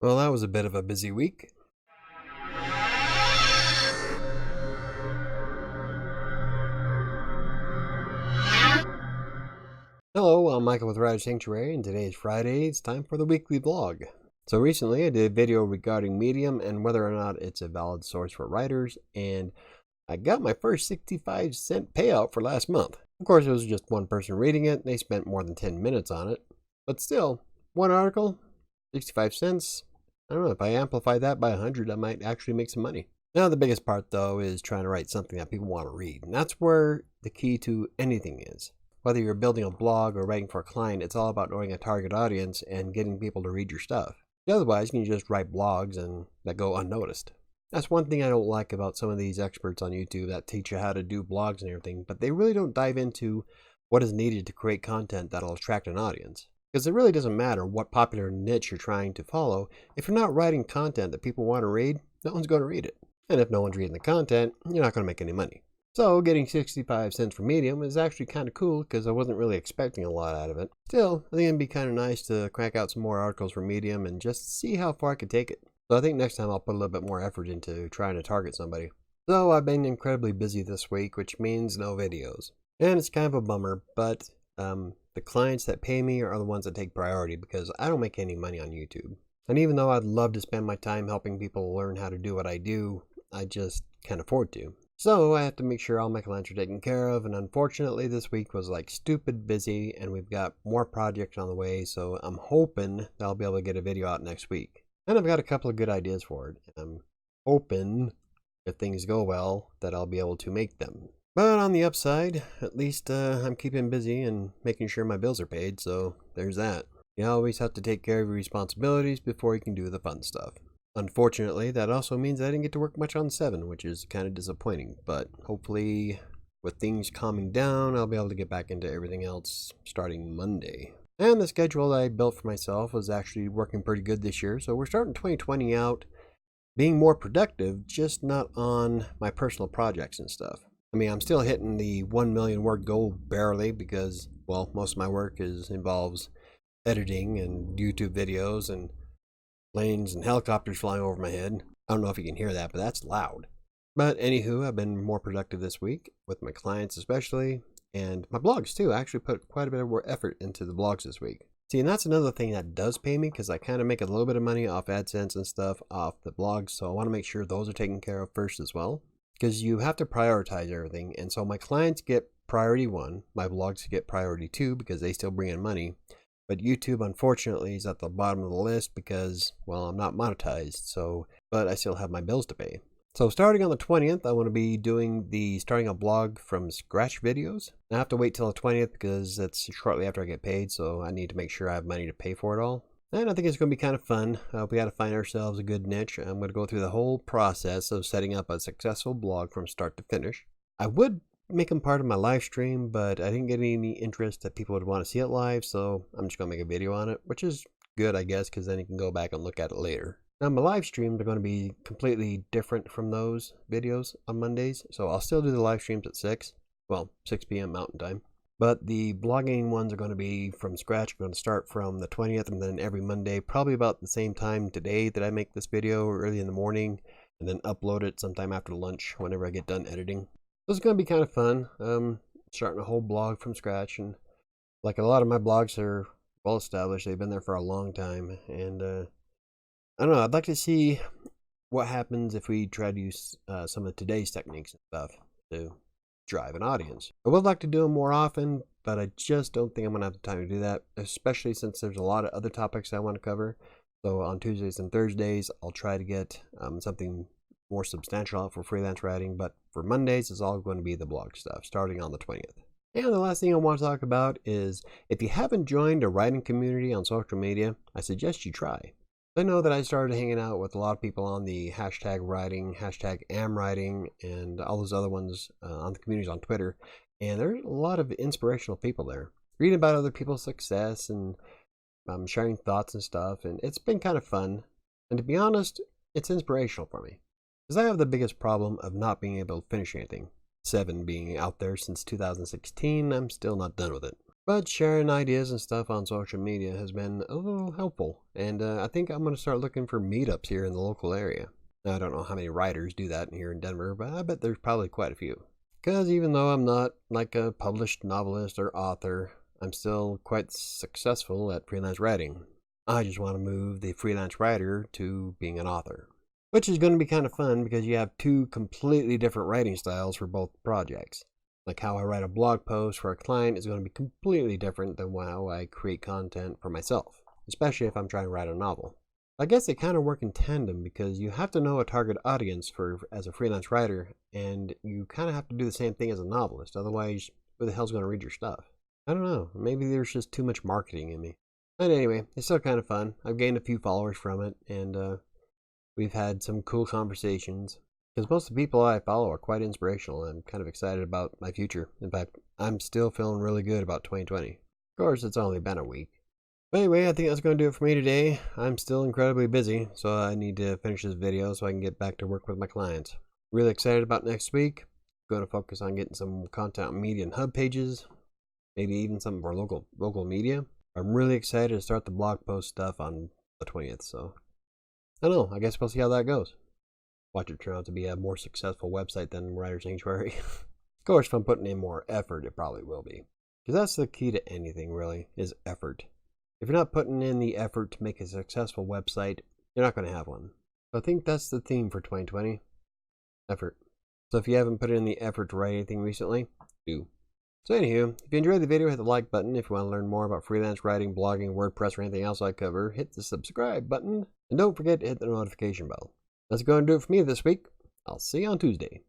Well, that was a bit of a busy week. Hello, I'm Michael with WriterSanctuary, and today is Friday. It's time for the weekly vlog. So recently I did a video regarding Medium and whether or not it's a valid source for writers, and I got my first 65-cent payout for last month. Of course, it was just one person reading it, and they spent more than 10 minutes on it. But still, one article, 65 cents. I don't know, if I amplify that by 100, I might actually make some money. Now, the biggest part, though, is trying to write something that people want to read. And that's where the key to anything is. Whether you're building a blog or writing for a client, it's all about knowing a target audience and getting people to read your stuff. Otherwise, you can just write blogs and that go unnoticed. That's one thing I don't like about some of these experts on YouTube that teach you how to do blogs and everything, but they really don't dive into what is needed to create content that'll attract an audience. Because it really doesn't matter what popular niche you're trying to follow. If you're not writing content that people want to read, no one's going to read it. And if no one's reading the content, you're not going to make any money. So getting 65 cents for Medium is actually kind of cool because I wasn't really expecting a lot out of it. Still, I think it'd be kind of nice to crank out some more articles for Medium and just see how far I could take it. So I think next time I'll put a little bit more effort into trying to target somebody. So I've been incredibly busy this week, which means no videos. And it's kind of a bummer, but the clients that pay me are the ones that take priority because I don't make any money on YouTube. And even though I'd love to spend my time helping people learn how to do what I do, I just can't afford to. So I have to make sure all my clients are taken care of, and unfortunately this week was like stupid busy, and we've got more projects on the way, so I'm hoping that I'll be able to get a video out next week. And I've got a couple of good ideas for it. I'm hoping, if things go well, that I'll be able to make them. But on the upside, at least I'm keeping busy and making sure my bills are paid, so there's that. You always have to take care of your responsibilities before you can do the fun stuff. Unfortunately, that also means I didn't get to work much on 7, which is kind of disappointing, but hopefully with things calming down, I'll be able to get back into everything else starting Monday. And the schedule that I built for myself was actually working pretty good this year, so we're starting 2020 out being more productive, just not on my personal projects and stuff. I mean, I'm still hitting the 1 million word goal barely because, well, most of my work involves editing and YouTube videos and planes and helicopters flying over my head. I don't know if you can hear that, but that's loud. But anywho, I've been more productive this week with my clients especially, and my blogs too. I actually put quite a bit of more effort into the blogs this week. See, and that's another thing that does pay me because I kind of make a little bit of money off AdSense and stuff off the blogs, so I want to make sure those are taken care of first as well. Because you have to prioritize everything, and so my clients get priority 1, my blogs get priority 2 because they still bring in money. But YouTube, unfortunately, is at the bottom of the list because, well, I'm not monetized, but I still have my bills to pay. So starting on the 20th, I want to be doing the starting a blog from scratch videos. I have to wait till the 20th because that's shortly after I get paid, so I need to make sure I have money to pay for it all. And I think it's going to be kind of fun. We got to find ourselves a good niche. I'm going to go through the whole process of setting up a successful blog from start to finish. I would make them part of my live stream, but I didn't get any interest that people would want to see it live, so I'm just going to make a video on it, which is good, I guess, because then you can go back and look at it later. Now, my live streams are going to be completely different from those videos on Mondays, so I'll still do the live streams at 6 p.m. Mountain Time. But the blogging ones are going to be from scratch. I'm going to start from the 20th and then every Monday, probably about the same time today that I make this video, early in the morning, and then upload it sometime after lunch whenever I get done editing. So it's going to be kind of fun, starting a whole blog from scratch. And like a lot of my blogs are well established, they've been there for a long time. And I don't know, I'd like to see what happens if we try to use some of today's techniques and stuff to drive an audience. I would like to do them more often, but I just don't think I'm going to have the time to do that, especially since there's a lot of other topics I want to cover. So on Tuesdays and Thursdays, I'll try to get something more substantial out for freelance writing, but for Mondays, it's all going to be the blog stuff, starting on the 20th. And the last thing I want to talk about is, if you haven't joined a writing community on social media, I suggest you try. I know that I started hanging out with a lot of people on the hashtag writing, hashtag amwriting, and all those other ones on the communities on Twitter. And there's a lot of inspirational people there. Reading about other people's success and sharing thoughts and stuff. And it's been kind of fun. And to be honest, it's inspirational for me. Because I have the biggest problem of not being able to finish anything. 7 being out there since 2016, I'm still not done with it. But sharing ideas and stuff on social media has been a little helpful, and I think I'm going to start looking for meetups here in the local area. Now, I don't know how many writers do that here in Denver, but I bet there's probably quite a few. Because even though I'm not like a published novelist or author, I'm still quite successful at freelance writing. I just want to move the freelance writer to being an author, which is going to be kind of fun because you have two completely different writing styles for both projects. Like how I write a blog post for a client is going to be completely different than how I create content for myself, especially if I'm trying to write a novel. I guess they kind of work in tandem because you have to know a target audience as a freelance writer, and you kind of have to do the same thing as a novelist. Otherwise, who the hell's going to read your stuff? I don't know. Maybe there's just too much marketing in me. But anyway, it's still kind of fun. I've gained a few followers from it, and we've had some cool conversations. Because most of the people I follow are quite inspirational, and I'm kind of excited about my future. In fact, I'm still feeling really good about 2020. Of course, it's only been a week. But anyway, I think that's going to do it for me today. I'm still incredibly busy, so I need to finish this video so I can get back to work with my clients. Really excited about next week. Going to focus on getting some content on media and hub pages, maybe even some for local media. I'm really excited to start the blog post stuff on the 20th, so I don't know. I guess we'll see how that goes. Watch it turn out to be a more successful website than WriterSanctuary. Of course, if I'm putting in more effort, it probably will be. Because that's the key to anything, really, is effort. If you're not putting in the effort to make a successful website, you're not going to have one. So I think that's the theme for 2020. Effort. So if you haven't put in the effort to write anything recently, do. So anywho, if you enjoyed the video, hit the like button. If you want to learn more about freelance writing, blogging, WordPress, or anything else I cover, hit the subscribe button. And don't forget to hit the notification bell. That's going to do it for me this week. I'll see you on Tuesday.